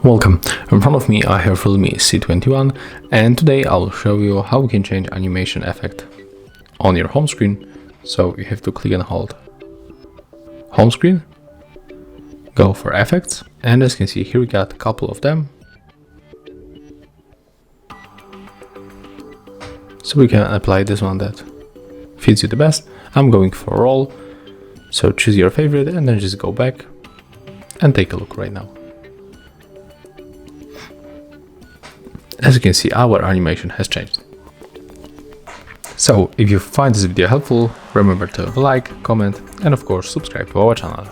Welcome, in front of me I have REALME C21, and today I'll show you how we can change animation effect on your home screen. So you have to click and hold home screen, go for effects, and as you can see here we got a couple of them. So we can apply this one that fits you the best. I'm going for roll, so choose your favorite and then just go back and take a look right now. As you can see, our animation has changed. So if you find this video helpful, remember to like, comment, and of course subscribe to our channel.